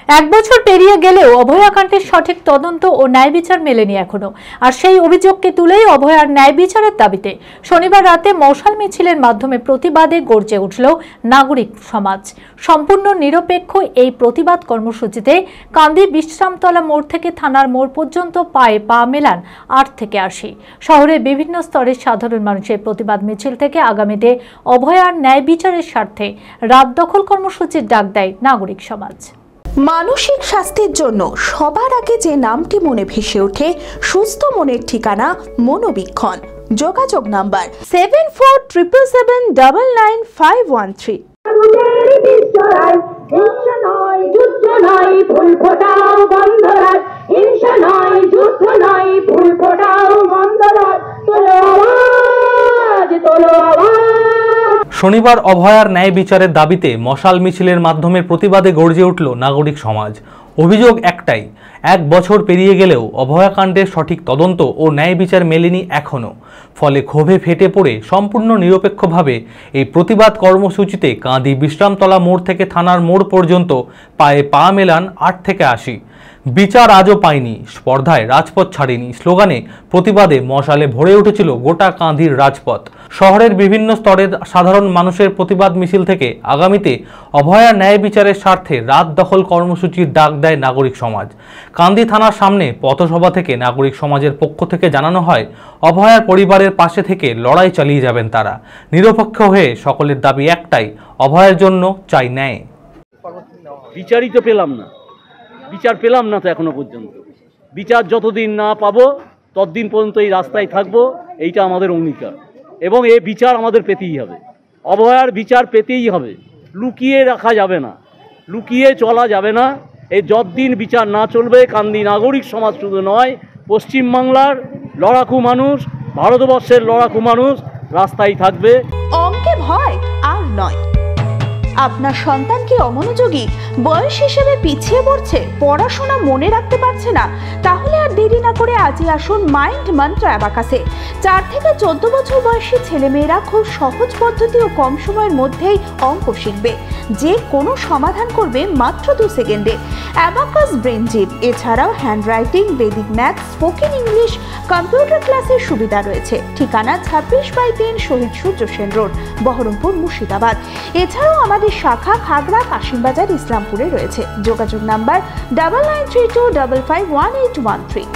এক বছর পেরিয়ে গেলেও অভয়াকাণ্ডের সঠিক তদন্ত ও ন্যায় বিচার মেলেনি এখনো। আর সেই অভিযোগকে তুলেই অভয়ার ন্যায় বিচারের দাবিতে শনিবার রাতে মশাল মিছিলের মাধ্যমে প্রতিবাদে গর্জে উঠল নাগরিক সমাজ। সম্পূর্ণ নিরপেক্ষ এই প্রতিবাদ কর্মসূচিতে কান্দি বিশ্রামতলা মোড় থেকে থানার মোড় পর্যন্ত পায়ে পা মেলান ৮ থেকে ৮০। শহরের বিভিন্ন স্তরের সাধারণ মানুষের প্রতিবাদ মিছিল থেকে আগামীতে অভয়ার ন্যায় বিচারের স্বার্থে রাত দখল কর্মসূচির ডাক দেয় নাগরিক সমাজ। মানসিক স্বাস্থ্যের জন্য সবার আগে যে নামটি মনে ভেসে ওঠে সুস্থ মনের ঠিকানা মনোবীক্ষণ। যোগাযোগ নাম্বার 7477799513। শনিবার অভয়ার ন্যায় বিচারের দাবিতে মশাল মিছিলের মাধ্যমে প্রতিবাদে গর্জে উঠল নাগরিক সমাজ। অভিযোগ একটাই, এক বছর পেরিয়ে গেলেও অভয়াকাণ্ডের সঠিক তদন্ত ও ন্যায় বিচার মেলেনি এখনও। ফলে ক্ষোভে ফেটে পড়ে সম্পূর্ণ নিরপেক্ষভাবে এই প্রতিবাদ কর্মসূচিতে কাঁদি বিশ্রামতলা মোড় থেকে থানার মোড় পর্যন্ত পায়ে পা মেলান ৮ থেকে ৮০। বিচার আজও পায়নি, স্পর্ধায় রাজপথ ছাড়েনি স্লোগানে প্রতিবাদে মশালে ভরে উঠেছিল গোটা কাঁদির রাজপথ। শহরের বিভিন্ন স্তরের সাধারণ মানুষের প্রতিবাদ মিছিল থেকে আগামীতে অভয়ার ন্যায় বিচারের স্বার্থে রাত দখল কর্মসূচির ডাক দেয় নাগরিক সমাজ। কান্দি থানার সামনে পথসভা থেকে নাগরিক সমাজের পক্ষ থেকে জানানো হয়, অভয়ার পরিবারের পাশে থেকে লড়াই চালিয়ে যাবেন তারা। নিরপেক্ষ হয়ে সকলের দাবি একটাই, অভয়ার জন্য চাই ন্যায়। বিচারই তো পেলাম না তো এখনো পর্যন্ত। বিচার যতদিন না পাবো ততদিন পর্যন্ত এই রাস্তায় থাকবো, এইটা আমাদের অঙ্গীকার। এবং এই বিচার আমাদের পেতেই হবে, অভয়ার বিচার পেতেই হবে। লুকিয়ে রাখা যাবে না, লুকিয়ে চলা যাবে না। এই যতদিন বিচার না চলবে কান্দি নাগরিক সমাজ শুধু নয়, পশ্চিমবাংলার লড়াকু মানুষ, ভারতবর্ষের লড়াকু মানুষ রাস্তায় থাকবে। অঙ্কে ভয় আর নয়। আপনার সন্তান কি অমনোযোগী, বয়স হিসেবে পিছিয়ে পড়ছে, পড়াশোনা মনে রাখতে পারছে না? তাহলে আর দেরি না করে আজই আসুন মাইন্ড মন্ত্র অ্যাবাকাসে। 4 থেকে 14 বছর বয়সী ছেলেমেয়েরা খুব সহজ পদ্ধতি ও কম সময়ের মধ্যেই অঙ্ক শিখবে, যে কোনো সমাধান করবে মাত্র 2 সেকেন্ডে। অ্যাবাকাস ব্রেন জিম, এছাড়াও handwriting, Vedic math, spoken English, computer ক্লাসের সুবিধা রয়েছে। ঠিকানা 26/3 শহীদ সূর্য সেন রোড, বহরমপুর, মুর্শিদাবাদ। এছাড়াও আমাদের শাখা খাগড়া, কাশিমবাজার, ইসলামপুরে রয়েছে। যোগাযোগ নাম্বার 9932551813।